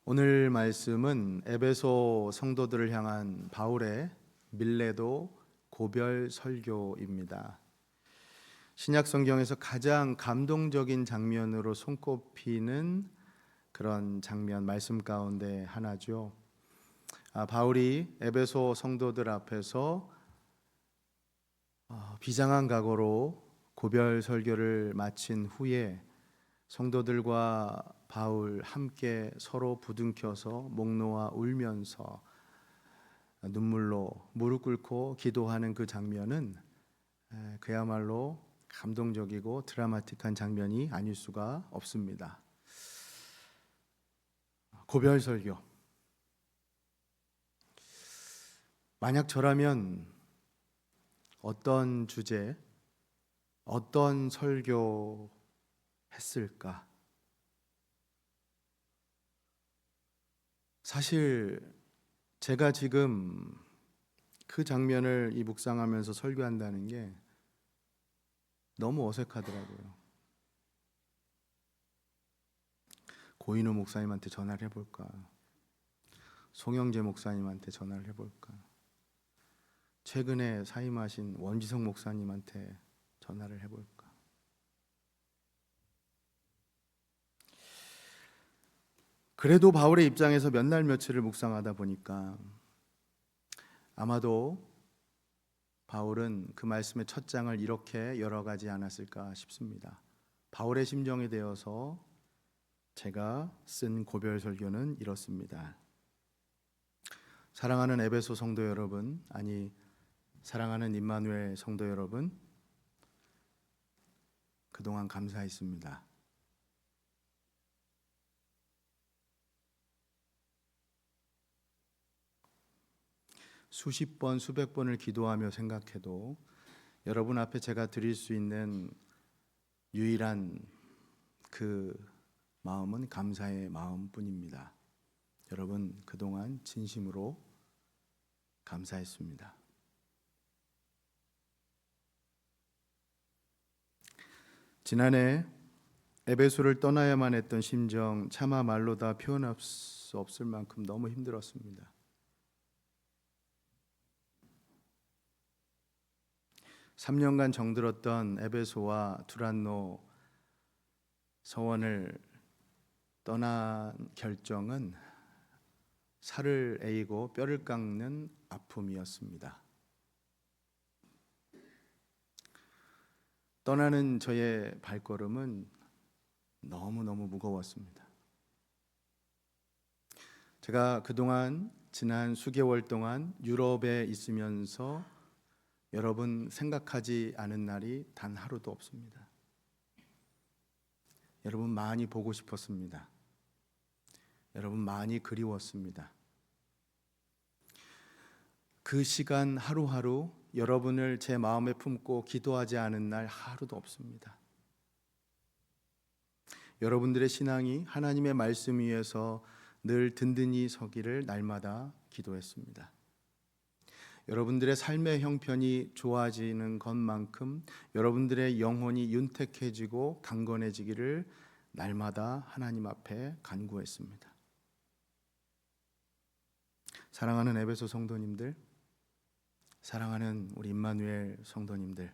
오늘 말씀은 에베소 성도들을 향한 바울의 밀레도 고별 설교입니다. 신약 성경에서 가장 감동적인 장면으로 손꼽히는 그런 장면 말씀 가운데 하나죠. 바울이 에베소 성도들 앞에서 비장한 각오로 고별 설교를 마친 후에 성도들과 바울 함께 서로 부둥켜서 목 놓아 울면서 눈물로 무릎 꿇고 기도하는 그 장면은 그야말로 감동적이고 드라마틱한 장면이 아닐 수가 없습니다. 고별 설교. 만약 저라면 어떤 주제, 어떤 설교 했을까? 사실 제가 지금 그 장면을 묵상하면서 설교한다는 게 너무 어색하더라고요. 고인호 목사님한테 전화를 해볼까? 송영재 목사님한테 전화를 해볼까? 최근에 사임하신 원지성 목사님한테 전화를 해볼까? 그래도 바울의 입장에서 몇 날 며칠을 묵상하다 보니까 아마도 바울은 그 말씀의 첫 장을 이렇게 열어가지 않았을까 싶습니다. 바울의 심정에 대해서 제가 쓴 고별 설교는 이렇습니다. 사랑하는 에베소 성도 여러분, 아니 사랑하는 임마누엘 성도 여러분, 그동안 감사했습니다. 수십 번, 수백 번을 기도하며 생각해도 여러분 앞에 제가 드릴 수 있는 유일한 그 마음은 감사의 마음뿐입니다. 여러분 그동안 진심으로 감사했습니다. 지난해 에베소를 떠나야만 했던 심정 차마 말로 다 표현할 수 없을 만큼 너무 힘들었습니다. (3년간) 정들었던 에베소와 두란노 서원을 떠난 결정은 살을 에이고 뼈를 깎는 아픔이었습니다. 떠나는 저의 발걸음은 너무너무 무거웠습니다. 제가 그동안 지난 수개월 동안 유럽에 있으면서 여러분 생각하지 않은 날이 단 하루도 없습니다. 여러분 많이 보고 싶었습니다. 여러분 많이 그리웠습니다. 그 시간 하루하루 여러분을 제 마음에 품고 기도하지 않은 날 하루도 없습니다. 여러분들의 신앙이 하나님의 말씀 위에서 늘 든든히 서기를 날마다 기도했습니다. 여러분들의 삶의 형편이 좋아지는 것만큼 여러분들의 영혼이 윤택해지고 강건해지기를 날마다 하나님 앞에 간구했습니다. 사랑하는 에베소 성도님들, 사랑하는 우리 임마누엘 성도님들,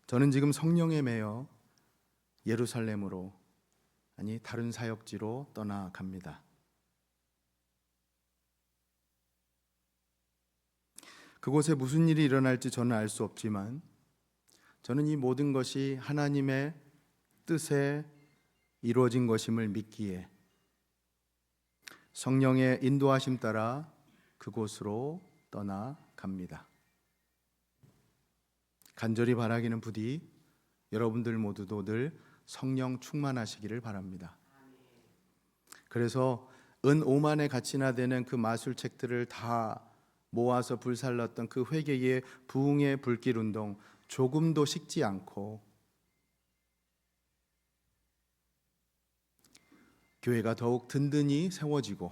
저는 지금 성령에 매여 예루살렘으로, 아니 다른 사역지로 떠나갑니다. 그곳에 무슨 일이 일어날지 저는 알 수 없지만 저는 이 모든 것이 하나님의 뜻에 이루어진 것임을 믿기에 성령의 인도하심 따라 그곳으로 떠나갑니다. 간절히 바라기는 부디 여러분들 모두도 늘 성령 충만하시기를 바랍니다. 그래서 은 5만의 가치나 되는 그 마술책들을 다 모아서 불살랐던 그 회개의 부흥의 불길 운동 조금도 식지 않고 교회가 더욱 든든히 세워지고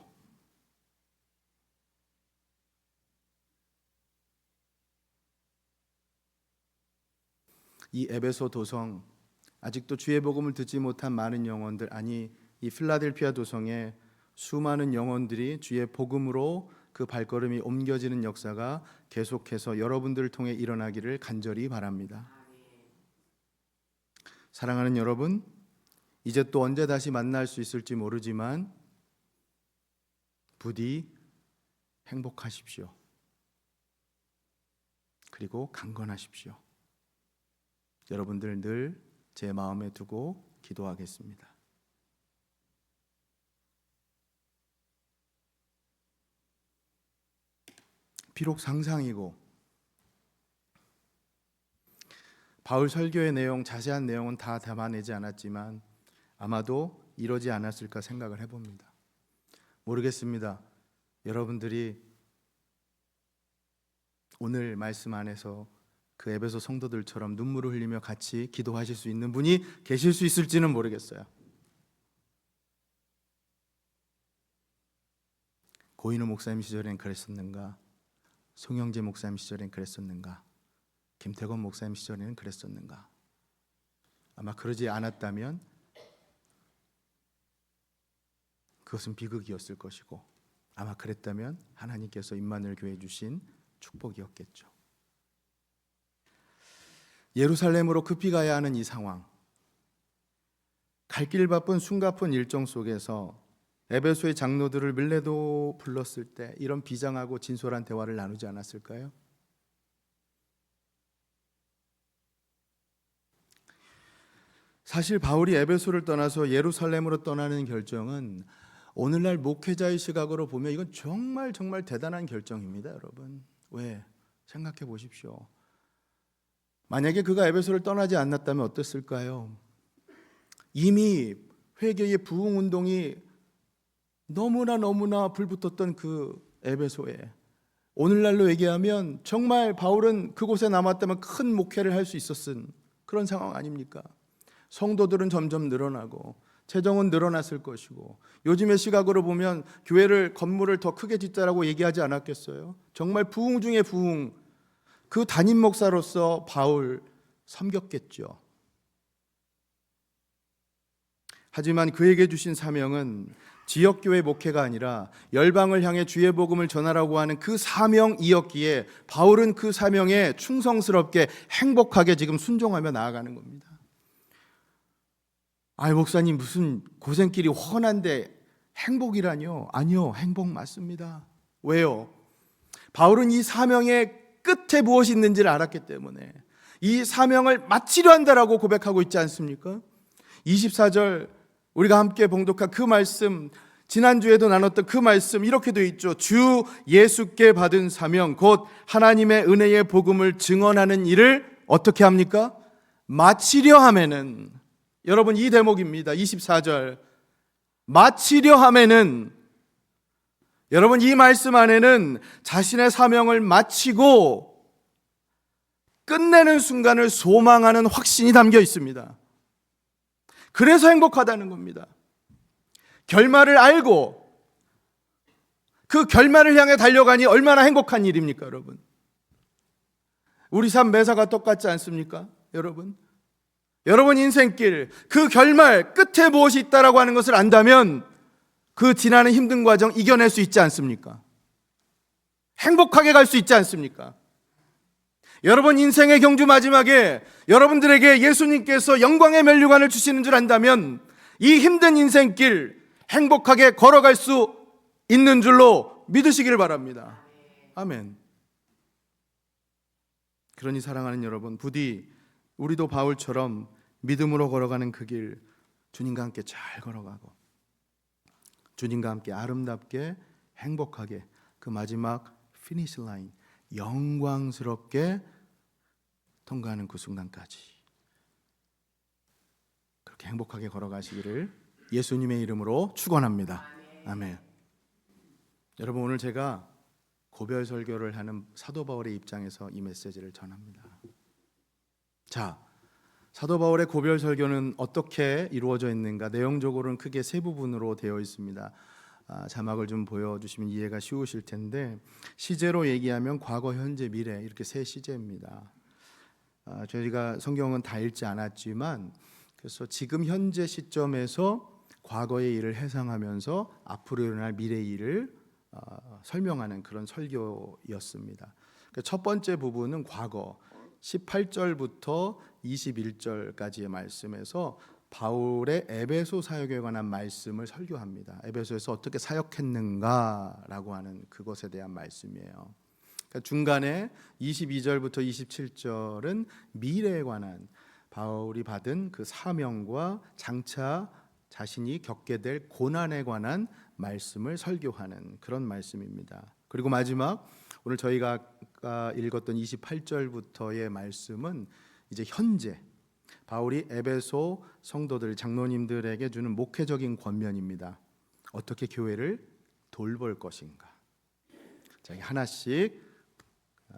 이 에베소 도성, 아직도 주의 복음을 듣지 못한 많은 영혼들, 아니 이 필라델피아 도성에 수많은 영혼들이 주의 복음으로 그 발걸음이 옮겨지는 역사가 계속해서 여러분들을 통해 일어나기를 간절히 바랍니다. 사랑하는 여러분, 이제 또 언제 다시 만날 수 있을지 모르지만 부디 행복하십시오. 그리고 강건하십시오. 여러분들 늘 제 마음에 두고 기도하겠습니다. 비록 상상이고 바울 설교의 내용, 자세한 내용은 다 담아내지 않았지만 아마도 이러지 않았을까 생각을 해봅니다. 모르겠습니다. 여러분들이 오늘 말씀 안에서 그 에베소 성도들처럼 눈물을 흘리며 같이 기도하실 수 있는 분이 계실 수 있을지는 모르겠어요. 고인호 목사님 시절엔 그랬었는가? 송영재 목사님 시절엔 그랬었는가? 김태건 목사님 시절에는 그랬었는가? 아마 그러지 않았다면 그것은 비극이었을 것이고, 아마 그랬다면 하나님께서 임마누엘 교회 주신 축복이었겠죠. 예루살렘으로 급히 가야 하는 이 상황, 갈 길 바쁜 숨가쁜 일정 속에서 에베소의 장로들을 밀레도 불렀을 때 이런 비장하고 진솔한 대화를 나누지 않았을까요? 사실 바울이 에베소를 떠나서 예루살렘으로 떠나는 결정은 오늘날 목회자의 시각으로 보면 이건 정말 대단한 결정입니다, 여러분. 왜? 생각해 보십시오. 만약에 그가 에베소를 떠나지 않았다면 어땠을까요? 이미 회개의 부흥 운동이 너무나 불붙었던 그 에베소에 오늘날로 얘기하면 정말 바울은 그곳에 남았다면 큰 목회를 할 수 있었은 그런 상황 아닙니까? 성도들은 점점 늘어나고 재정은 늘어났을 것이고, 요즘의 시각으로 보면 교회를 건물을 더 크게 짓자라고 얘기하지 않았겠어요? 정말 부흥 중에 부흥, 그 담임 목사로서 바울 섬겼겠죠. 하지만 그에게 주신 사명은 지역교회 목회가 아니라 열방을 향해 주의 복음을 전하라고 하는 그 사명이었기에 바울은 그 사명에 충성스럽게 행복하게 지금 순종하며 나아가는 겁니다. 목사님 무슨 고생길이 훤한데 행복이라뇨? 아니요, 행복 맞습니다. 왜요? 바울은 이 사명의 끝에 무엇이 있는지를 알았기 때문에 이 사명을 마치려 한다라고 고백하고 있지 않습니까? 24절 우리가 함께 봉독한 그 말씀, 지난주에도 나눴던 그 말씀 이렇게 되어 있죠. 주 예수께 받은 사명 곧 하나님의 은혜의 복음을 증언하는 일을 어떻게 합니까? 마치려 하면은, 여러분 이 대목입니다. 24절 마치려 하면은, 여러분 이 말씀 안에는 자신의 사명을 마치고 끝내는 순간을 소망하는 확신이 담겨 있습니다. 그래서 행복하다는 겁니다. 결말을 알고 그 결말을 향해 달려가니 얼마나 행복한 일입니까, 여러분? 우리 삶 매사가 똑같지 않습니까, 여러분? 여러분 인생길 그 결말 끝에 무엇이 있다라고 하는 것을 안다면 그 지나는 힘든 과정 이겨낼 수 있지 않습니까? 행복하게 갈 수 있지 않습니까? 여러분 인생의 경주 마지막에 여러분들에게 예수님께서 영광의 면류관을 주시는 줄 안다면 이 힘든 인생길 행복하게 걸어갈 수 있는 줄로 믿으시기를 바랍니다. 아멘. 그러니 사랑하는 여러분, 부디 우리도 바울처럼 믿음으로 걸어가는 그 길 주님과 함께 잘 걸어가고 주님과 함께 아름답게 행복하게 그 마지막 피니시 라인 영광스럽게 통과하는 그 순간까지 그렇게 행복하게 걸어가시기를 예수님의 이름으로 축원합니다. 아멘. 여러분 오늘 제가 고별 설교를 하는 사도 바울의 입장에서 이 메시지를 전합니다. 자, 사도 바울의 고별 설교는 어떻게 이루어져 있는가? 내용적으로는 크게 세 부분으로 되어 있습니다. 자막을 좀 보여주시면 이해가 쉬우실 텐데, 시제로 얘기하면 과거, 현재, 미래 이렇게 세 시제입니다. 저희가 성경은 다 읽지 않았지만 그래서 지금 현재 시점에서 과거의 일을 회상하면서 앞으로 일어날 미래의 일을 설명하는 그런 설교였습니다. 첫 번째 부분은 과거 18절부터 21절까지의 말씀에서 바울의 에베소 사역에 관한 말씀을 설교합니다. 에베소에서 어떻게 사역했는가라고 하는 그것에 대한 말씀이에요. 중간에 22절부터 27절은 미래에 관한 바울이 받은 그 사명과 장차 자신이 겪게 될 고난에 관한 말씀을 설교하는 그런 말씀입니다. 그리고 마지막 오늘 저희가 읽었던 28절부터의 말씀은 이제 현재 바울이 에베소 성도들 장로님들에게 주는 목회적인 권면입니다. 어떻게 교회를 돌볼 것인가. 자, 하나씩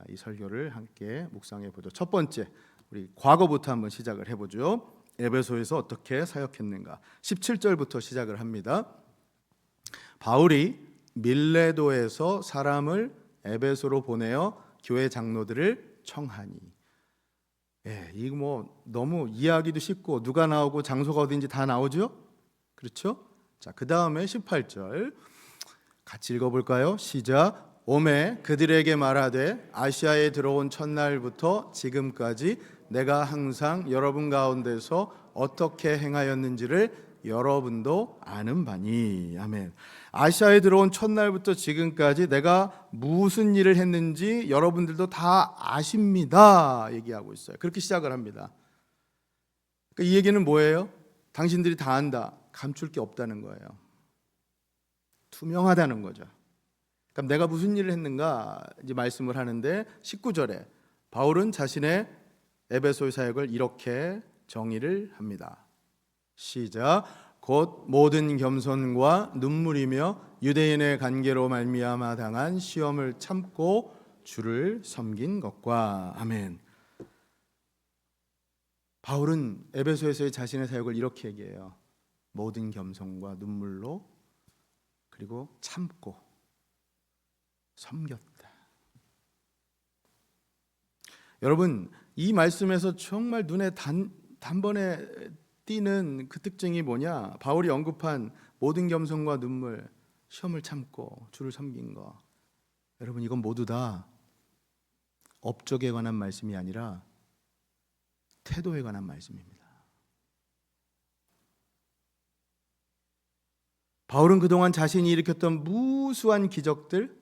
이 설교를 함께 묵상해 보죠. 첫 번째, 우리 과거부터 한번 시작을 해보죠. 에베소에서 어떻게 사역했는가. 17절부터 시작을 합니다. 바울이 밀레도에서 사람을 에베소로 보내어 교회 장로들을 청하니. 이거 뭐 너무 이해하기도 쉽고 누가 나오고 장소가 어딘지 다 나오죠? 그렇죠? 자, 그 다음에 18절 같이 읽어볼까요? 시작. 오매 그들에게 말하되 아시아에 들어온 첫날부터 지금까지 내가 항상 여러분 가운데서 어떻게 행하였는지를 여러분도 아는 바니. 아멘. 아시아에 들어온 첫날부터 지금까지 내가 무슨 일을 했는지 여러분들도 다 아십니다 얘기하고 있어요. 그렇게 시작을 합니다. 이 얘기는 뭐예요? 당신들이 다 안다. 감출 게 없다는 거예요. 투명하다는 거죠. 그럼 내가 무슨 일을 했는가 이제 말씀을 하는데 19절에 바울은 자신의 에베소의 사역을 이렇게 정의를 합니다. 시작. 곧 모든 겸손과 눈물이며 유대인의 관계로 말미암아 당한 시험을 참고 주를 섬긴 것과. 아멘. 바울은 에베소에서의 자신의 사역을 이렇게 얘기해요. 모든 겸손과 눈물로 그리고 참고 섬겼다. 여러분, 이 말씀에서 정말 눈에 단번에 띄는 그 특징이 뭐냐? 바울이 언급한 모든 겸손과 눈물, 시험을 참고 주를 섬긴 거. 여러분, 이건 모두 다 업적에 관한 말씀이 아니라 태도에 관한 말씀입니다. 바울은 그동안 자신이 일으켰던 무수한 기적들,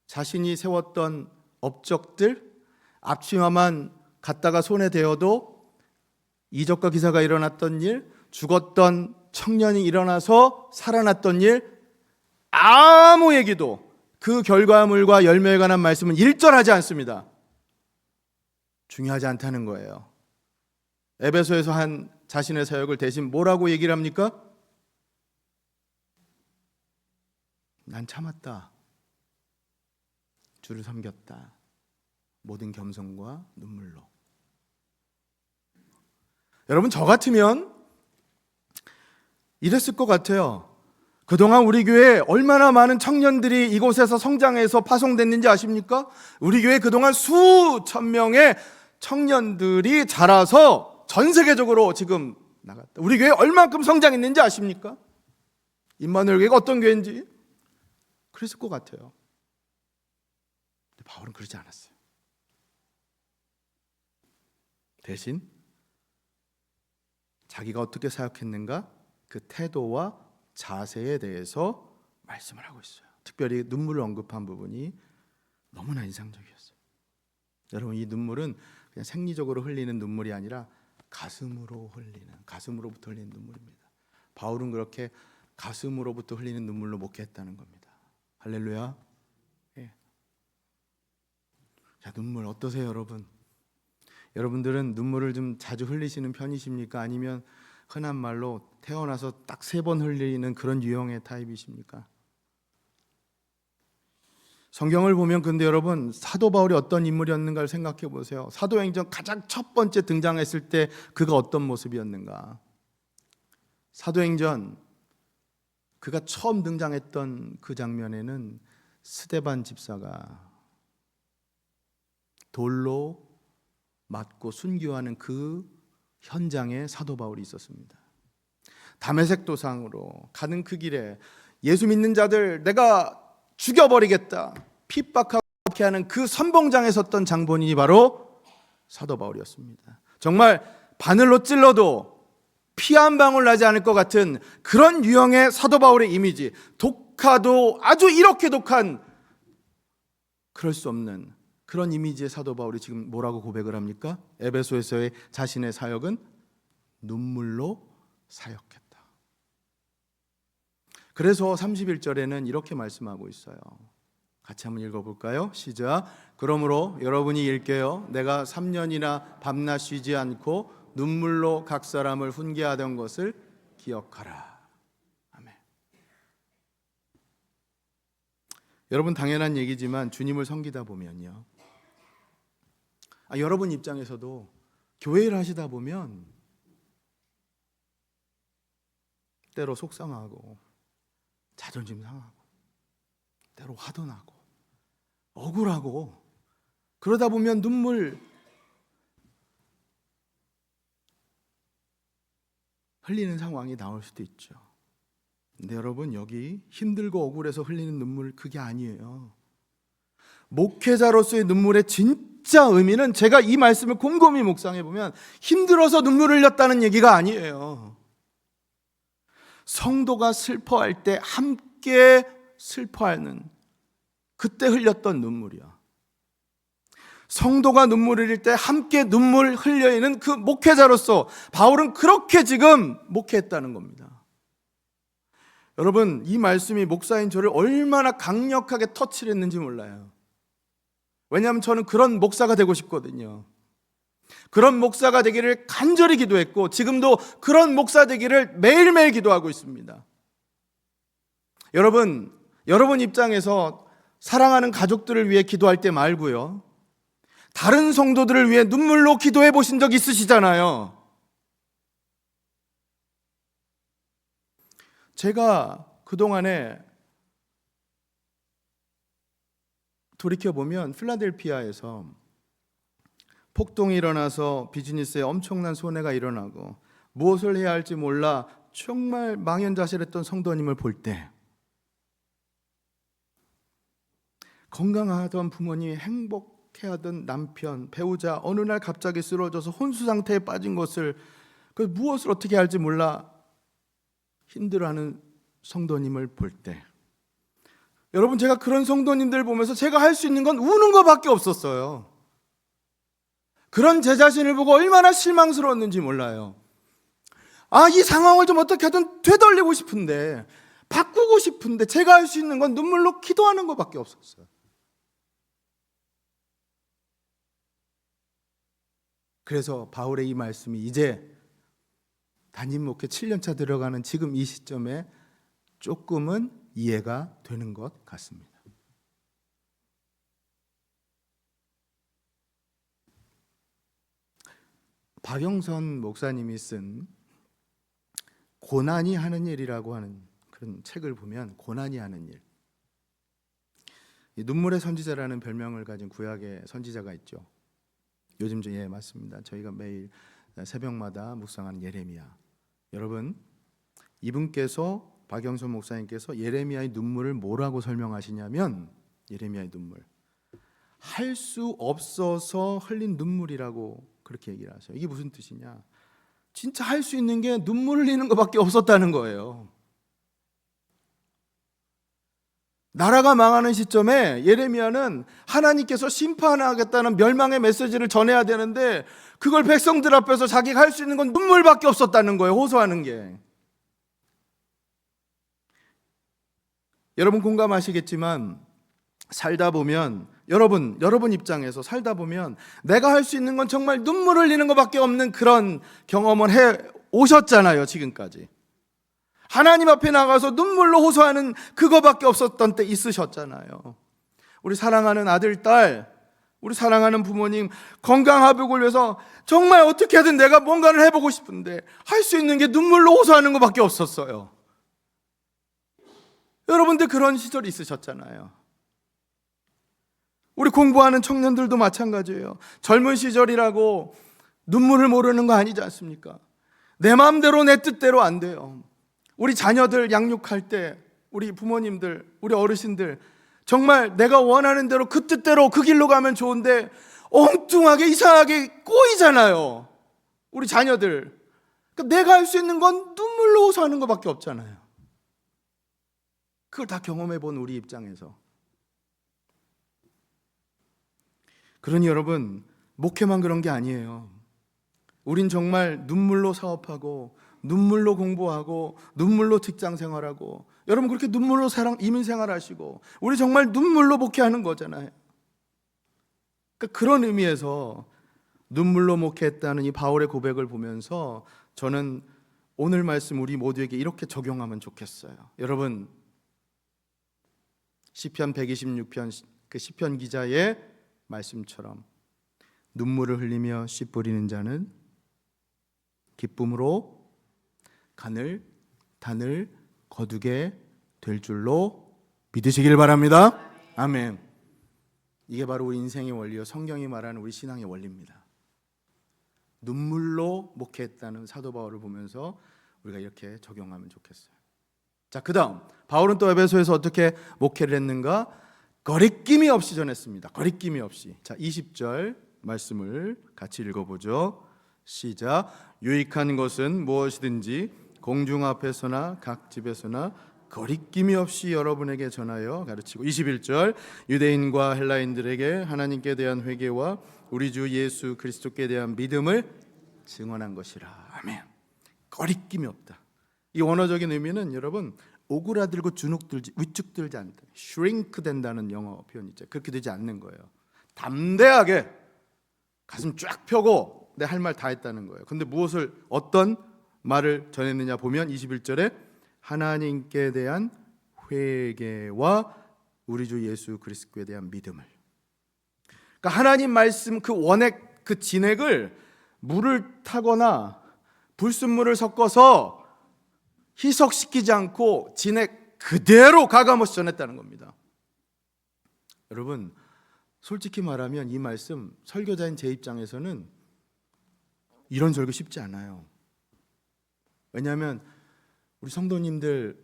자신이 세웠던 업적들, 앞치마만 갖다가 손에 대어도 이적과 기사가 일어났던 일, 죽었던 청년이 일어나서 살아났던 일, 아무 얘기도 그 결과물과 열매에 관한 말씀은 일절하지 않습니다. 중요하지 않다는 거예요. 에베소에서 한 자신의 사역을 대신 뭐라고 얘기를 합니까? 난 참았다. 주를 섬겼다. 모든 겸손과 눈물로. 여러분, 저 같으면 이랬을 것 같아요. 그동안 우리 교회에 얼마나 많은 청년들이 이곳에서 성장해서 파송됐는지 아십니까? 우리 교회에 그동안 수천 명의 청년들이 자라서 전 세계적으로 지금 나갔다. 우리 교회에 얼만큼 성장했는지 아십니까? 임마누엘 교회가 어떤 교회인지 그랬을 것 같아요. 근데 바울은 그러지 않았어요. 대신 자기가 어떻게 사역했는가 그 태도와 자세에 대해서 말씀을 하고 있어요. 특별히 눈물을 언급한 부분이 너무나 인상적이었어요. 여러분, 이 눈물은 그냥 생리적으로 흘리는 눈물이 아니라 가슴으로부터 흘리는 눈물입니다. 바울은 그렇게 가슴으로부터 흘리는 눈물로 목회했다는 겁니다. 할렐루야. 예. 자, 눈물 어떠세요, 여러분? 여러분들은 눈물을 좀 자주 흘리시는 편이십니까? 아니면 흔한 말로 태어나서 딱 3번 흘리는 그런 유형의 타입이십니까? 성경을 보면 근데 여러분, 사도 바울이 어떤 인물이었는가를 생각해 보세요. 사도행전 가장 첫 번째 등장했을 때 그가 어떤 모습이었는가? 사도행전 그가 처음 등장했던 그 장면에는 스데반 집사가 돌로 맞고 순교하는 그 현장에 사도 바울이 있었습니다. 다메섹 도상으로 가는 그 길에 예수 믿는 자들 내가 죽여버리겠다, 핍박하게 하는 그 선봉장에 섰던 장본인이 바로 사도 바울이었습니다. 정말 바늘로 찔러도 피 한 방울 나지 않을 것 같은 그런 유형의 사도 바울의 이미지, 독하도 아주 이렇게 독한, 그럴 수 없는 그런 이미지의 사도 바울이 지금 뭐라고 고백을 합니까? 에베소에서의 자신의 사역은 눈물로 사역했다. 그래서 31절에는 이렇게 말씀하고 있어요. 같이 한번 읽어볼까요? 시작. 그러므로 여러분이 읽게요. 내가 3년이나 밤낮 쉬지 않고 눈물로 각 사람을 훈계하던 것을 기억하라. 아멘. 여러분, 당연한 얘기지만 주님을 섬기다 보면요, 여러분 입장에서도 교회를 하시다 보면 때로 속상하고 자존심 상하고 때로 화도 나고 억울하고, 그러다 보면 눈물 흘리는 상황이 나올 수도 있죠. 근데 여러분, 여기 힘들고 억울해서 흘리는 눈물, 그게 아니에요. 목회자로서의 눈물의 진짜 의미는, 제가 이 말씀을 곰곰이 묵상해 보면 힘들어서 눈물을 흘렸다는 얘기가 아니에요. 성도가 슬퍼할 때 함께 슬퍼하는, 그때 흘렸던 눈물이야. 성도가 눈물을 흘릴 때 함께 눈물 흘려 있는 그 목회자로서 바울은 그렇게 지금 목회했다는 겁니다. 여러분, 이 말씀이 목사인 저를 얼마나 강력하게 터치를 했는지 몰라요. 왜냐하면 저는 그런 목사가 되고 싶거든요. 그런 목사가 되기를 간절히 기도했고, 지금도 그런 목사 되기를 매일매일 기도하고 있습니다. 여러분 입장에서 사랑하는 가족들을 위해 기도할 때 말고요, 다른 성도들을 위해 눈물로 기도해 보신 적 있으시잖아요. 제가 그동안에 돌이켜보면 필라델피아에서 폭동이 일어나서 비즈니스에 엄청난 손해가 일어나고 무엇을 해야 할지 몰라 정말 망연자실했던 성도님을 볼 때, 건강하던 부모님이, 행복해하던 남편, 배우자 어느 날 갑자기 쓰러져서 혼수 상태에 빠진 것을, 무엇을 어떻게 할지 몰라 힘들어하는 성도님을 볼 때, 여러분, 제가 그런 성도님들 보면서 제가 할 수 있는 건 우는 것밖에 없었어요. 그런 제 자신을 보고 얼마나 실망스러웠는지 몰라요. 이 상황을 좀 어떻게 하든 되돌리고 싶은데, 바꾸고 싶은데 제가 할 수 있는 건 눈물로 기도하는 것밖에 없었어요. 그래서 바울의 이 말씀이 이제 담임 목회 7년차 들어가는 지금 이 시점에 조금은 이해가 되는 것 같습니다. 박영선 목사님이 쓴 고난이 하는 일이라고 하는 그런 책을 보면, 고난이 하는 일, 눈물의 선지자라는 별명을 가진 구약의 선지자가 있죠. 요즘 예, 맞습니다. 저희가 매일 새벽마다 묵상하는 예레미야. 여러분, 이분께서, 박영선 목사님께서 예레미야의 눈물을 뭐라고 설명하시냐면, 예레미야의 눈물, 할 수 없어서 흘린 눈물이라고 그렇게 얘기를 하세요. 이게 무슨 뜻이냐? 진짜 할 수 있는 게 눈물 흘리는 것밖에 없었다는 거예요. 나라가 망하는 시점에 예레미야는 하나님께서 심판하겠다는 멸망의 메시지를 전해야 되는데, 그걸 백성들 앞에서 자기가 할 수 있는 건 눈물밖에 없었다는 거예요. 호소하는 게. 여러분 공감하시겠지만, 살다 보면, 여러분 입장에서 살다 보면 내가 할 수 있는 건 정말 눈물 흘리는 것밖에 없는 그런 경험을 해 오셨잖아요. 지금까지 하나님 앞에 나가서 눈물로 호소하는 그거밖에 없었던 때 있으셨잖아요. 우리 사랑하는 아들, 딸, 우리 사랑하는 부모님 건강 회복을 위해서 정말 어떻게 하든 내가 뭔가를 해보고 싶은데 할 수 있는 게 눈물로 호소하는 것밖에 없었어요. 여러분들 그런 시절이 있으셨잖아요. 우리 공부하는 청년들도 마찬가지예요. 젊은 시절이라고 눈물을 모르는 거 아니지 않습니까? 내 마음대로 내 뜻대로 안 돼요. 우리 자녀들 양육할 때 우리 부모님들, 우리 어르신들 정말 내가 원하는 대로 그 뜻대로 그 길로 가면 좋은데 엉뚱하게 이상하게 꼬이잖아요. 우리 자녀들. 그러니까 내가 할 수 있는 건 눈물로 사는 것밖에 없잖아요. 그걸 다 경험해 본 우리 입장에서. 그러니 여러분, 목회만 그런 게 아니에요. 우린 정말 눈물로 사업하고 눈물로 공부하고 눈물로 직장 생활하고, 여러분 그렇게 눈물로 이민 생활하시고, 우리 정말 눈물로 목회하는 거잖아요. 그러니까 그런 의미에서 눈물로 목회했다는 이 바울의 고백을 보면서 저는 오늘 말씀 우리 모두에게 이렇게 적용하면 좋겠어요. 여러분, 시편 126편 그 시편 기자의 말씀처럼 눈물을 흘리며 씨 뿌리는 자는 기쁨으로 단을 거두게 될 줄로 믿으시길 바랍니다. 아멘. 이게 바로 우리 인생의 원리요, 성경이 말하는 우리 신앙의 원리입니다. 눈물로 목회했다는 사도 바울을 보면서 우리가 이렇게 적용하면 좋겠어요. 자, 그 다음 바울은 또 에베소에서 어떻게 목회를 했는가? 거리낌이 없이 전했습니다. 거리낌이 없이. 자, 20절 말씀을 같이 읽어보죠. 시작. 유익한 것은 무엇이든지 공중 앞에서나 각 집에서나 거리낌이 없이 여러분에게 전하여 가르치고, 21절 유대인과 헬라인들에게 하나님께 대한 회개와 우리 주 예수 그리스도께 대한 믿음을 증언한 것이라. 아멘. 거리낌이 없다. 이 원어적인 의미는 여러분 오그라들고 주눅들지 위축들지 않다. shrink 된다는 영어 표현 있죠. 그렇게 되지 않는 거예요. 담대하게 가슴 쫙 펴고 내 할 말 다 했다는 거예요. 근데 어떤 말을 전했느냐 보면 21절에 하나님께 대한 회개와 우리 주 예수 그리스도에 대한 믿음을. 그러니까 하나님 말씀 그 원액 그 진액을 물을 타거나 불순물을 섞어서 희석시키지 않고 진액 그대로 가감없이 전했다는 겁니다. 여러분, 솔직히 말하면 이 말씀 설교자인 제 입장에서는 이런 설교 쉽지 않아요. 왜냐하면 우리 성도님들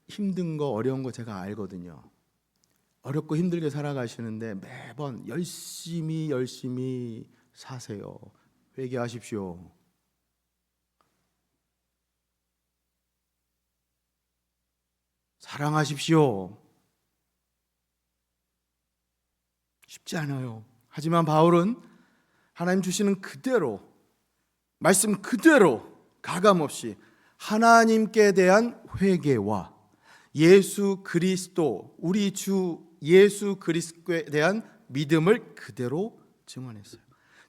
힘든 거 어려운 거 제가 알거든요. 어렵고 힘들게 살아가시는데 매번 열심히 사세요. 회개하십시오. 사랑하십시오. 쉽지 않아요. 하지만 바울은 하나님 주시는 그대로, 말씀 그대로 가감없이 하나님께 대한 회개와 예수 그리스도, 우리 주 예수 그리스도에 대한 믿음을 그대로 증언했어요.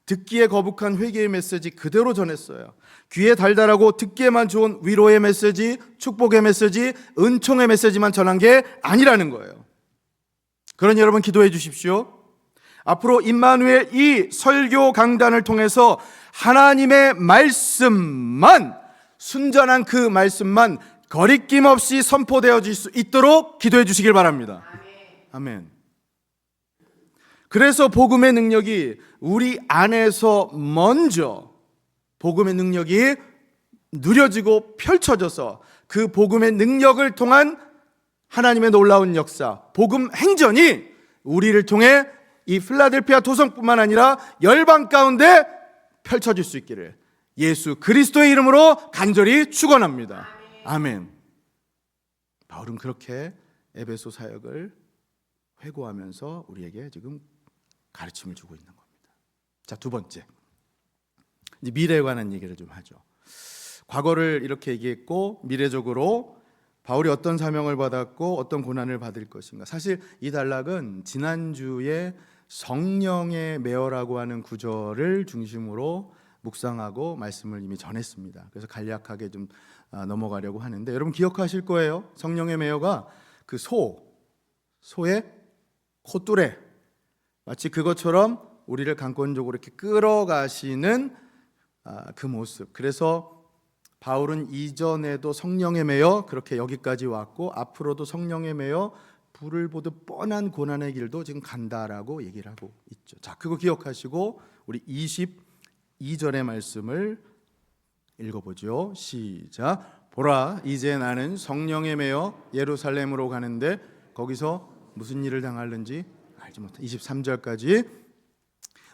듣기에 거북한 회개의 메시지 그대로 전했어요. 귀에 달달하고 듣기에만 좋은 위로의 메시지, 축복의 메시지, 은총의 메시지만 전한 게 아니라는 거예요. 그러니 여러분 기도해 주십시오. 앞으로 임마누엘 이 설교 강단을 통해서 하나님의 말씀만, 순전한 그 말씀만 거리낌 없이 선포되어질 수 있도록 기도해 주시길 바랍니다. 아멘. 그래서 복음의 능력이 우리 안에서 먼저 복음의 능력이 누려지고 펼쳐져서 그 복음의 능력을 통한 하나님의 놀라운 역사, 복음 행전이 우리를 통해 이 필라델피아 도성뿐만 아니라 열방 가운데 펼쳐질 수 있기를 예수 그리스도의 이름으로 간절히 축원합니다. 아멘. 바울은 그렇게 에베소 사역을 회고하면서 우리에게 지금 가르침을 주고 있는 겁니다. 자, 두 번째, 이제 미래에 관한 얘기를 좀 하죠. 과거를 이렇게 얘기했고 미래적으로 바울이 어떤 사명을 받았고 어떤 고난을 받을 것인가. 사실 이 단락은 지난주에 성령의 매어라고 하는 구절을 중심으로 묵상하고 말씀을 이미 전했습니다. 그래서 간략하게 좀 넘어가려고 하는데, 여러분 기억하실 거예요. 성령의 매어가 그 소의 콧뚜레, 마치 그것처럼 우리를 강권적으로 이렇게 끌어가시는 그 모습. 그래서 바울은 이전에도 성령에 매여 그렇게 여기까지 왔고 앞으로도 성령에 매여 불을 보듯 뻔한 고난의 길도 지금 간다라고 얘기를 하고 있죠. 자, 그거 기억하시고 우리 2절의 말씀을 읽어보죠. 시작. 보라, 이제 나는 성령에 매여 예루살렘으로 가는데 거기서 무슨 일을 당하는지 알지 못해. 23절까지.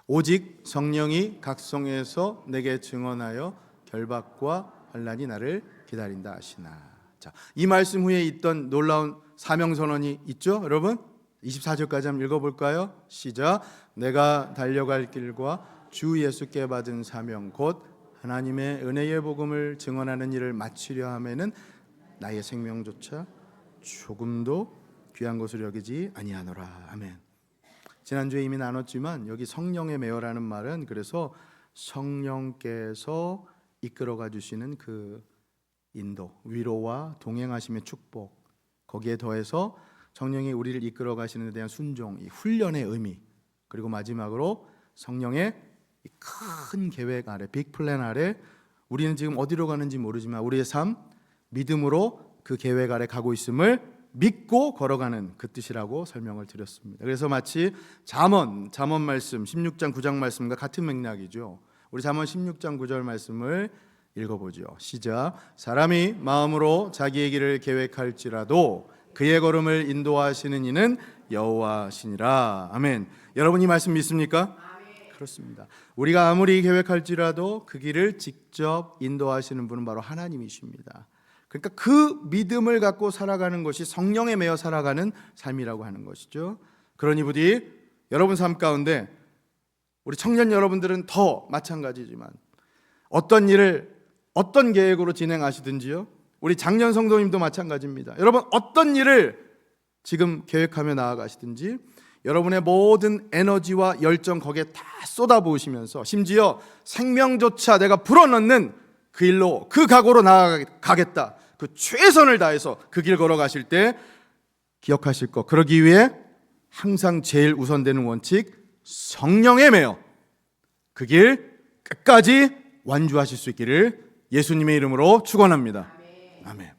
오직 성령이 각성에서 내게 증언하여 결박과 환난이 나를 기다린다 하시나. 자, 이 말씀 후에 있던 놀라운 사명 선언이 있죠, 여러분? 24절까지 한번 읽어볼까요? 시작. 내가 달려갈 길과 주 예수께 받은 사명 곧 하나님의 은혜의 복음을 증언하는 일을 마치려 하면은 나의 생명조차 조금도 귀한 것으로 여기지 아니하노라. 아멘. 지난주에 이미 나눴지만 여기 성령의 매여라는 말은 그래서 성령께서 이끌어가 주시는 그 인도, 위로와 동행하심의 축복, 거기에 더해서 성령이 우리를 이끌어 가시는 데 대한 순종, 이 훈련의 의미, 그리고 마지막으로 성령의 큰 계획 아래, 빅 플랜 아래 우리는 지금 어디로 가는지 모르지만 우리의 삶, 믿음으로 그 계획 아래 가고 있음을 믿고 걸어가는 그 뜻이라고 설명을 드렸습니다. 그래서 마치 잠언 말씀 16장 9장 말씀과 같은 맥락이죠. 우리 잠언 16장 9절 말씀을 읽어보죠. 시작. 사람이 마음으로 자기의 길을 계획할지라도 그의 걸음을 인도하시는 이는 여호와시니라. 아멘. 여러분 이 말씀 믿습니까? 아멘. 그렇습니다. 우리가 아무리 계획할지라도 그 길을 직접 인도하시는 분은 바로 하나님이십니다. 그러니까 그 믿음을 갖고 살아가는 것이 성령에 매여 살아가는 삶이라고 하는 것이죠. 그러니 부디 여러분 삶 가운데 우리 청년 여러분들은 더 마찬가지지만 어떤 일을 어떤 계획으로 진행하시든지요, 우리 장년 성도님도 마찬가지입니다. 여러분 어떤 일을 지금 계획하며 나아가시든지 여러분의 모든 에너지와 열정 거기에 다 쏟아부으시면서 심지어 생명조차 내가 불어넣는 그 일로, 그 각오로 나아가겠다, 그 최선을 다해서 그 길 걸어가실 때 기억하실 것, 그러기 위해 항상 제일 우선되는 원칙, 성령에 매여 그 길 끝까지 완주하실 수 있기를 예수님의 이름으로 축원합니다. 아멘.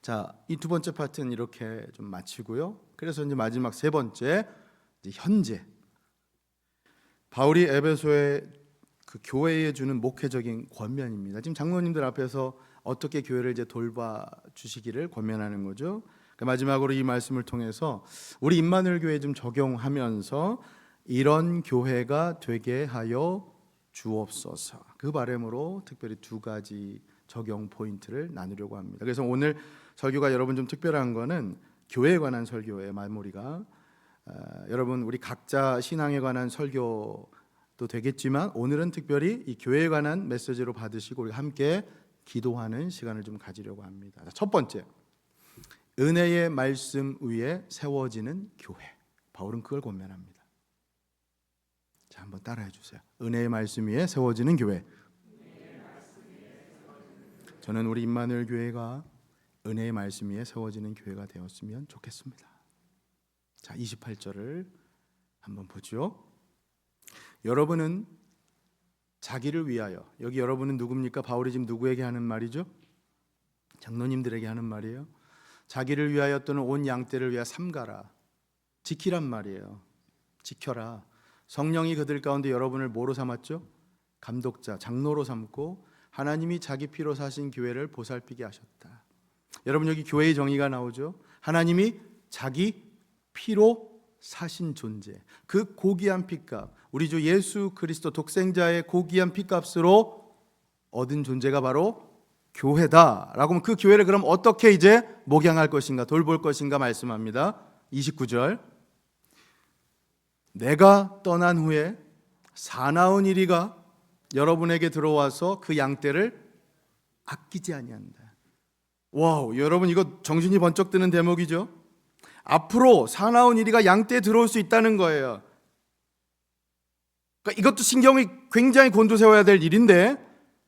자, 이 두 번째 파트는 이렇게 좀 마치고요. 그래서 이제 마지막 세 번째, 이제 현재 바울이 에베소에 그 교회에 주는 목회적인 권면입니다. 지금 장로님들 앞에서 어떻게 교회를 이제 돌봐 주시기를 권면하는 거죠. 마지막으로 이 말씀을 통해서 우리 임마누엘 교회에 좀 적용하면서 이런 교회가 되게 하여 주옵소서, 그 바람으로 특별히 두 가지 적용 포인트를 나누려고 합니다. 그래서 오늘 설교가 여러분 좀 특별한 거는 교회에 관한 설교의 마무리가 여러분 우리 각자 신앙에 관한 설교도 되겠지만 오늘은 특별히 이 교회에 관한 메시지로 받으시고 우리 함께 기도하는 시간을 좀 가지려고 합니다. 첫 번째, 은혜의 말씀 위에 세워지는 교회. 바울은 그걸 권면합니다. 자, 한번 따라해 주세요. 은혜의 말씀 위에 세워지는 교회. 저는 우리 임마누엘 교회가 은혜의 말씀 위에 세워지는 교회가 되었으면 좋겠습니다. 자, 28절을 한번 보죠. 여러분은 자기를 위하여, 여기 여러분은 누굽니까? 바울이 지금 누구에게 하는 말이죠? 장로님들에게 하는 말이에요. 자기를 위하여 또는 온 양떼를 위하여 삼가라, 지키란 말이에요. 지켜라. 성령이 그들 가운데 여러분을 뭐로 삼았죠? 감독자, 장로로 삼고 하나님이 자기 피로 사신 교회를 보살피게 하셨다. 여러분 여기 교회의 정의가 나오죠. 하나님이 자기 피로 사신 존재, 그 고귀한 피값, 우리 주 예수 그리스도 독생자의 고귀한 피값으로 얻은 존재가 바로 교회다라고 하면 그 교회를 그럼 어떻게 이제 목양할 것인가, 돌볼 것인가 말씀합니다. 29절. 내가 떠난 후에 사나운 이리가 여러분에게 들어와서 그 양떼를 아끼지 아니한다. 와우, 여러분 이거 정신이 번쩍 드는 대목이죠. 앞으로 사나운 이리가 양떼에 들어올 수 있다는 거예요. 그러니까 이것도 신경이 굉장히 곤두세워야 될 일인데,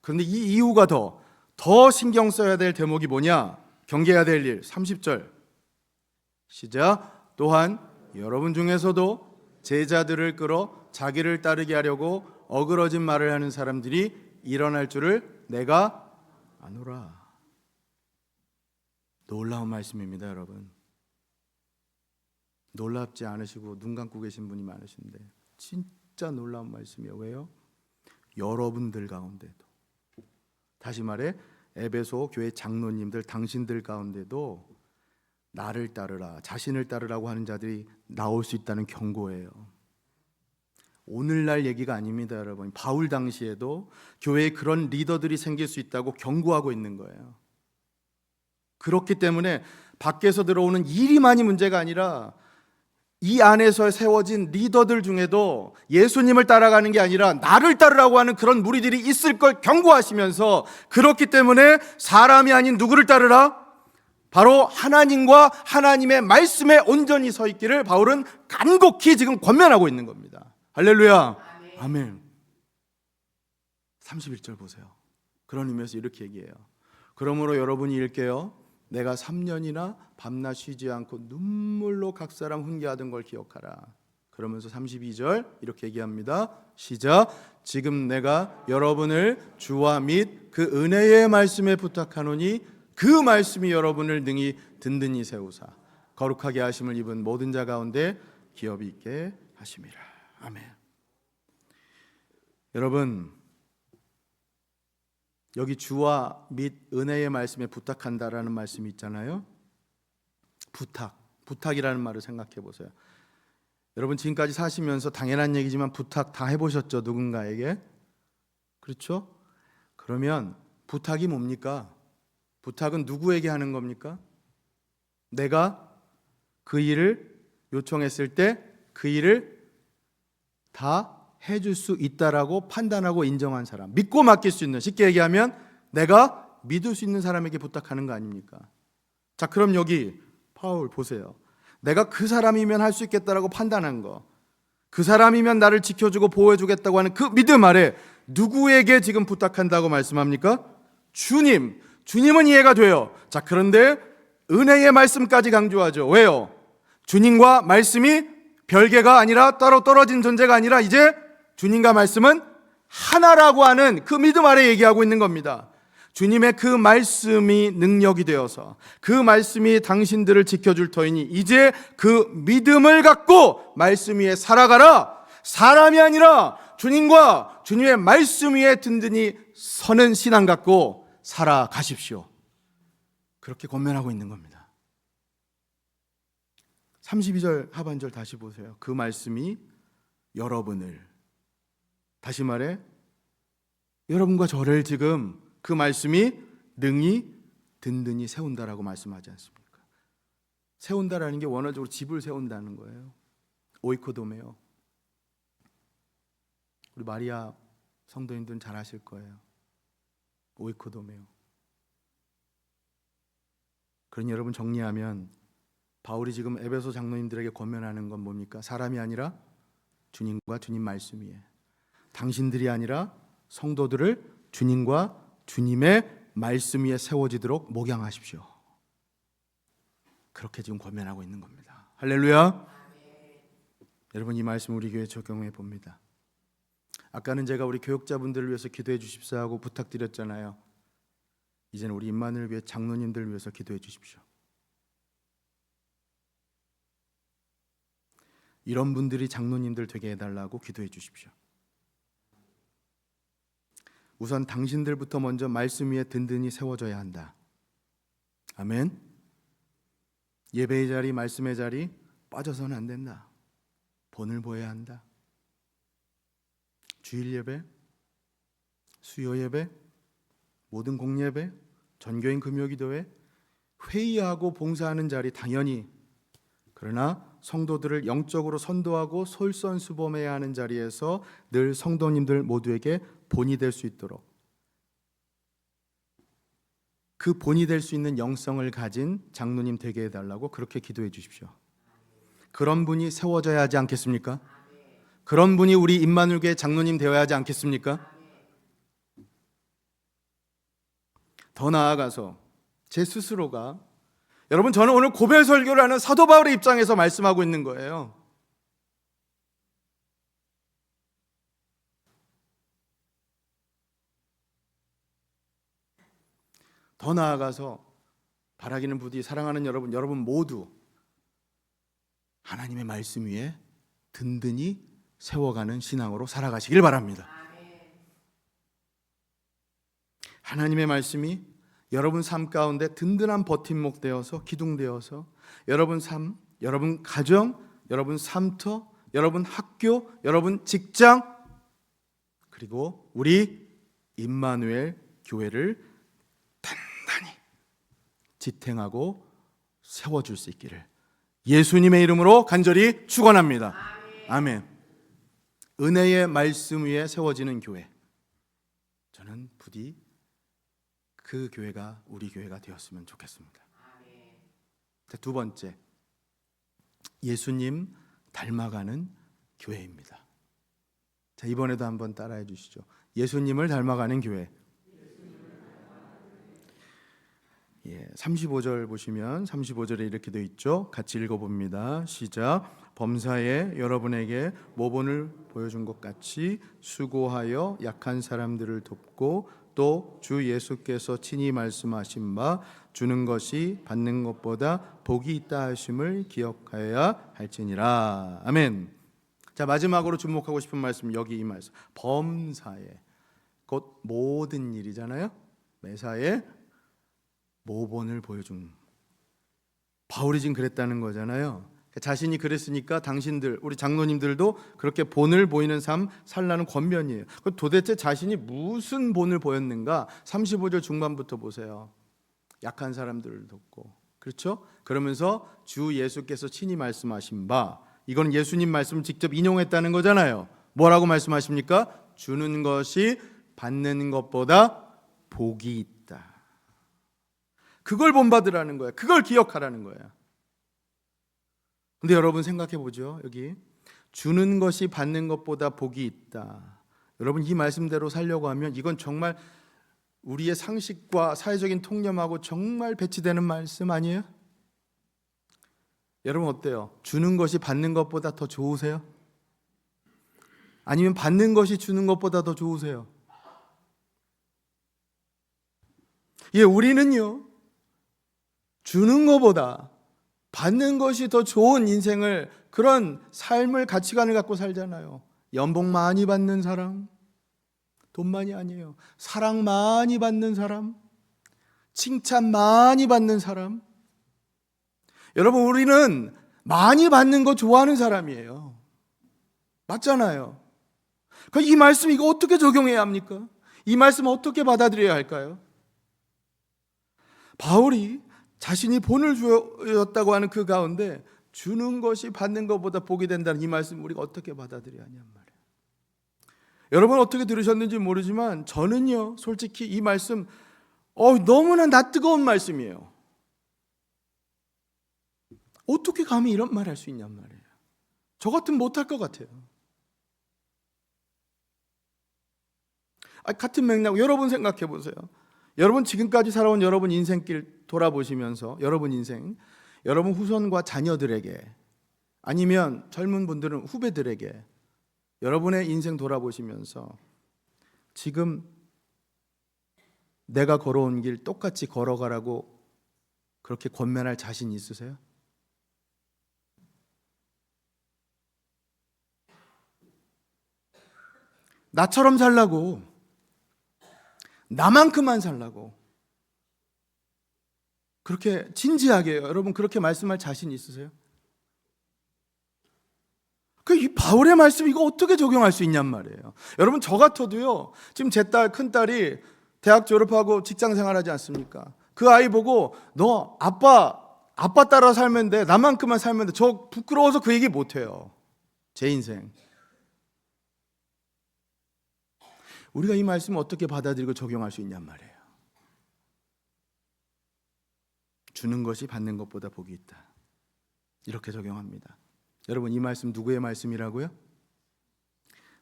그런데 이 이유가 더 신경 써야 될 대목이 뭐냐? 경계해야 될 일. 30절 시작. 또한 여러분 중에서도 제자들을 끌어 자기를 따르게 하려고 어그러진 말을 하는 사람들이 일어날 줄을 내가 아노라. 놀라운 말씀입니다, 여러분. 놀랍지 않으시고 눈 감고 계신 분이 많으신데 진짜 놀라운 말씀이에요. 왜요? 여러분들 가운데도, 다시 말해 에베소 교회 장로님들 당신들 가운데도 나를 따르라, 자신을 따르라고 하는 자들이 나올 수 있다는 경고예요. 오늘날 얘기가 아닙니다, 여러분. 바울 당시에도 교회에 그런 리더들이 생길 수 있다고 경고하고 있는 거예요. 그렇기 때문에 밖에서 들어오는 일이만이 문제가 아니라 이 안에서 세워진 리더들 중에도 예수님을 따라가는 게 아니라 나를 따르라고 하는 그런 무리들이 있을 걸 경고하시면서, 그렇기 때문에 사람이 아닌 누구를 따르라? 바로 하나님과 하나님의 말씀에 온전히 서 있기를 바울은 간곡히 지금 권면하고 있는 겁니다. 할렐루야. 아멘. 31절 보세요. 그런 의미에서 이렇게 얘기해요. 그러므로 여러분이 읽게요. 내가 3년이나 밤낮 쉬지 않고 눈물로 각 사람 훈계하던 걸 기억하라. 그러면서 32절 이렇게 얘기합니다. 시작. 지금 내가 여러분을 주와 및 그 은혜의 말씀에 부탁하노니 그 말씀이 여러분을 능히 든든히 세우사 거룩하게 하심을 입은 모든 자 가운데 기업이 있게 하심이라. 아멘. 여러분, 여기 주와 및 은혜의 말씀에 부탁한다라는 말씀이 있잖아요. 부탁이라는 말을 생각해 보세요. 여러분 지금까지 사시면서 당연한 얘기지만 부탁 다 해보셨죠? 누군가에게? 그렇죠? 그러면 부탁이 뭡니까? 부탁은 누구에게 하는 겁니까? 내가 그 일을 요청했을 때 그 일을 다 해줄 수 있다라고 판단하고 인정한 사람, 믿고 맡길 수 있는, 쉽게 얘기하면 내가 믿을 수 있는 사람에게 부탁하는 거 아닙니까? 자, 그럼 여기 바울 보세요. 내가 그 사람이면 할 수 있겠다라고 판단한 거, 그 사람이면 나를 지켜주고 보호해주겠다고 하는 그 믿음 아래 누구에게 지금 부탁한다고 말씀합니까? 주님은 이해가 돼요. 자, 그런데 은혜의 말씀까지 강조하죠. 왜요? 주님과 말씀이 별개가 아니라 따로 떨어진 존재가 아니라 이제 주님과 말씀은 하나라고 하는 그 믿음 아래 얘기하고 있는 겁니다. 주님의 그 말씀이 능력이 되어서 그 말씀이 당신들을 지켜줄 터이니 이제 그 믿음을 갖고 말씀 위에 살아가라. 사람이 아니라 주님과 주님의 말씀 위에 든든히 서는 신앙 갖고 살아가십시오. 그렇게 권면하고 있는 겁니다. 32절 하반절 다시 보세요. 그 말씀이 여러분을, 다시 말해 여러분과 저를 지금 그 말씀이 능히 든든히 세운다라고 말씀하지 않습니까? 세운다라는 게 원어적으로 집을 세운다는 거예요. 오이코도메요. 우리 마리아 성도님들은 잘 아실 거예요. 오이코도메요. 그러니 여러분 정리하면 바울이 지금 에베소 장로님들에게 권면하는 건 뭡니까? 사람이 아니라 주님과 주님 말씀 위에, 당신들이 아니라 성도들을 주님과 주님의 말씀 위에 세워지도록 목양하십시오. 그렇게 지금 권면하고 있는 겁니다. 할렐루야. 여러분 이 말씀 우리 교회에 적용해 봅니다. 아까는 제가 우리 교역자분들을 위해서 기도해 주십시오 하고 부탁드렸잖아요. 이제는 우리 임마누엘 교회 장로님들을 위해서 기도해 주십시오. 이런 분들이 장로님들 되게 해달라고 기도해 주십시오. 우선 당신들부터 먼저 말씀 위에 든든히 세워져야 한다. 아멘. 예배의 자리, 말씀의 자리 빠져서는 안 된다. 본을 보여야 한다. 주일 예배, 수요 예배, 모든 공예배, 전교인 금요기도회, 회의하고 봉사하는 자리 당연히, 그러나 성도들을 영적으로 선도하고 솔선수범해야 하는 자리에서 늘 성도님들 모두에게 본이 될 수 있도록, 그 본이 될 수 있는 영성을 가진 장로님 되게 해달라고 그렇게 기도해 주십시오. 그런 분이 세워져야 하지 않겠습니까? 그런 분이 우리 임마누엘 교회 장로님 되어야 하지 않겠습니까? 더 나아가서 제 스스로가, 여러분 저는 오늘 고별 설교를 하는 사도 바울의 입장에서 말씀하고 있는 거예요. 더 나아가서 바라기는 부디 사랑하는 여러분 모두 하나님의 말씀 위에 든든히 세워가는 신앙으로 살아가시길 바랍니다. 하나님의 말씀이 여러분 삶 가운데 든든한 버팀목 되어서 기둥되어서 여러분 삶, 여러분 가정, 여러분 삶터, 여러분 학교, 여러분 직장, 그리고 우리 임마누엘 교회를 단단히 지탱하고 세워줄 수 있기를 예수님의 이름으로 간절히 축원합니다. 아멘. 은혜의 말씀 위에 세워지는 교회, 저는 부디 그 교회가 우리 교회가 되었으면 좋겠습니다. 자, 두 번째, 예수님 닮아가는 교회입니다. 자, 이번에도 한번 따라해 주시죠. 예수님을 닮아가는 교회. 35절 보시면 35절에 이렇게 되어 있죠. 같이 읽어봅니다. 시작. 범사에 여러분에게 모본을 보여준 것 같이 수고하여 약한 사람들을 돕고 또 주 예수께서 친히 말씀하신 바 주는 것이 받는 것보다 복이 있다 하심을 기억하여야 할지니라. 아멘. 자, 마지막으로 주목하고 싶은 말씀, 여기 이 말씀. 범사에, 곧 모든 일이잖아요. 매사에 모본을 보여준, 바울이 지금 그랬다는 거잖아요. 자신이 그랬으니까 당신들, 우리 장로님들도 그렇게 본을 보이는 삶 살라는 권면이에요. 도대체 자신이 무슨 본을 보였는가? 35절 중반부터 보세요. 약한 사람들을 돕고, 그렇죠? 그러면서 주 예수께서 친히 말씀하신 바, 이건 예수님 말씀을 직접 인용했다는 거잖아요. 뭐라고 말씀하십니까? 주는 것이 받는 것보다 복이 있다. 그걸 본받으라는 거야. 그걸 기억하라는 거야. 근데 여러분 생각해 보죠. 여기 주는 것이 받는 것보다 복이 있다. 여러분 이 말씀대로 살려고 하면 이건 정말 우리의 상식과 사회적인 통념하고 정말 배치되는 말씀 아니에요? 여러분 어때요? 주는 것이 받는 것보다 더 좋으세요? 아니면 받는 것이 주는 것보다 더 좋으세요? 우리는요, 주는 것보다 받는 것이 더 좋은 인생을, 그런 삶을, 가치관을 갖고 살잖아요. 연봉 많이 받는 사람, 돈만이 아니에요. 사랑 많이 받는 사람, 칭찬 많이 받는 사람. 여러분 우리는 많이 받는 거 좋아하는 사람이에요. 맞잖아요. 이 말씀 이거 어떻게 적용해야 합니까? 이 말씀 어떻게 받아들여야 할까요? 바울이 자신이 본을 주었다고 하는 그 가운데 주는 것이 받는 것보다 복이 된다는 이 말씀 우리가 어떻게 받아들여야 하냔 말이에요. 여러분 어떻게 들으셨는지 모르지만 저는요, 솔직히 이 말씀 너무나 낯뜨거운 말씀이에요. 어떻게 감히 이런 말 할 수 있냔 말이에요. 저 같으면 못할 것 같아요. 같은 맥락, 여러분 생각해 보세요. 여러분 지금까지 살아온 여러분 인생길 돌아보시면서 여러분 인생, 여러분 후손과 자녀들에게, 아니면 젊은 분들은 후배들에게 여러분의 인생 돌아보시면서 지금 내가 걸어온 길 똑같이 걸어가라고 그렇게 권면할 자신 있으세요? 나처럼 살라고, 나만큼만 살라고 그렇게 진지하게 여러분 그렇게 말씀할 자신 있으세요? 이 바울의 말씀 이거 어떻게 적용할 수 있냔 말이에요. 여러분 저 같아도요, 지금 제 딸, 큰딸이 대학 졸업하고 직장 생활하지 않습니까? 그 아이 보고 너 아빠 따라 살면 돼, 나만큼만 살면 돼, 저 부끄러워서 그 얘기 못해요. 제 인생. 우리가 이 말씀을 어떻게 받아들이고 적용할 수 있냔 말이에요. 주는 것이 받는 것보다 복이 있다. 이렇게 적용합니다. 여러분 이 말씀 누구의 말씀이라고요?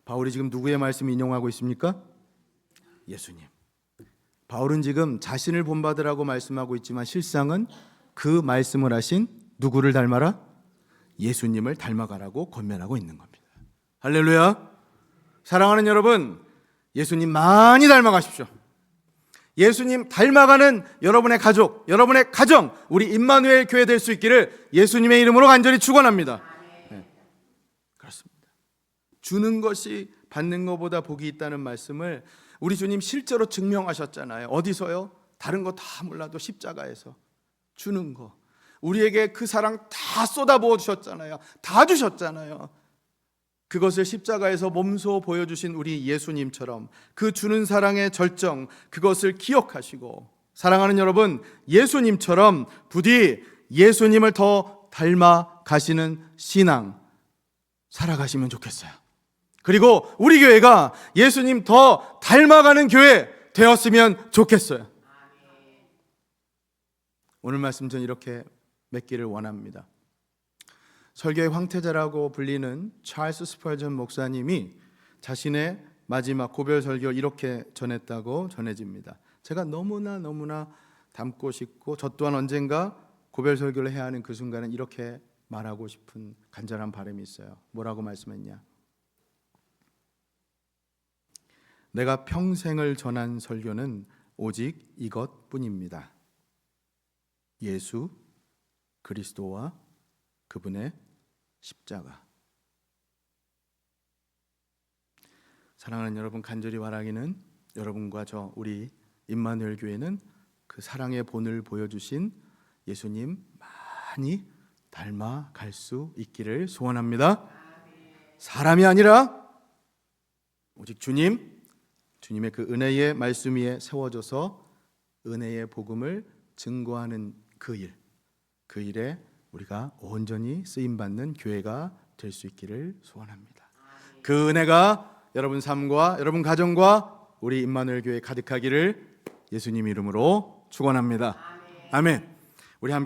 바울이 지금 누구의 말씀 인용하고 있습니까? 예수님. 바울은 지금 자신을 본받으라고 말씀하고 있지만 실상은 그 말씀을 하신 누구를 닮아라? 예수님을 닮아가라고 권면하고 있는 겁니다. 할렐루야. 사랑하는 여러분, 예수님 많이 닮아가십시오. 예수님 닮아가는 여러분의 가족, 여러분의 가정, 우리 임마누엘 교회 될 수 있기를 예수님의 이름으로 간절히 축원합니다. 네, 그렇습니다. 주는 것이 받는 것보다 복이 있다는 말씀을 우리 주님 실제로 증명하셨잖아요. 어디서요? 다른 거 다 몰라도 십자가에서 주는 거. 우리에게 그 사랑 다 쏟아부어 주셨잖아요. 다 주셨잖아요. 그것을 십자가에서 몸소 보여주신 우리 예수님처럼 그 주는 사랑의 절정, 그것을 기억하시고 사랑하는 여러분, 예수님처럼 부디 예수님을 더 닮아 가시는 신앙 살아가시면 좋겠어요. 그리고 우리 교회가 예수님 더 닮아가는 교회 되었으면 좋겠어요. 오늘 말씀 전 이렇게 맺기를 원합니다. 설교의 황태자라고 불리는 찰스 스펄전 목사님이 자신의 마지막 고별 설교 이렇게 전했다고 전해집니다. 제가 너무나 담고 싶고 저 또한 언젠가 고별 설교를 해야 하는 그 순간은 이렇게 말하고 싶은 간절한 바람이 있어요. 뭐라고 말씀했냐? 내가 평생을 전한 설교는 오직 이것뿐입니다. 예수 그리스도와 그분의 십자가. 사랑하는 여러분, 간절히 바라기는 여러분과 저 우리 임마누엘 교회는 그 사랑의 본을 보여주신 예수님 많이 닮아갈 수 있기를 소원합니다. 사람이 아니라 오직 주님의 그 은혜의 말씀 위에 세워져서 은혜의 복음을 증거하는 그 일에 우리가 온전히 쓰임받는 교회가 될 수 있기를 소원합니다. 그 은혜가 여러분 삶과 여러분 가정과 우리 임마누엘 교회 가득하기를 예수님 이름으로 축원합니다. 아멘. 우리 함께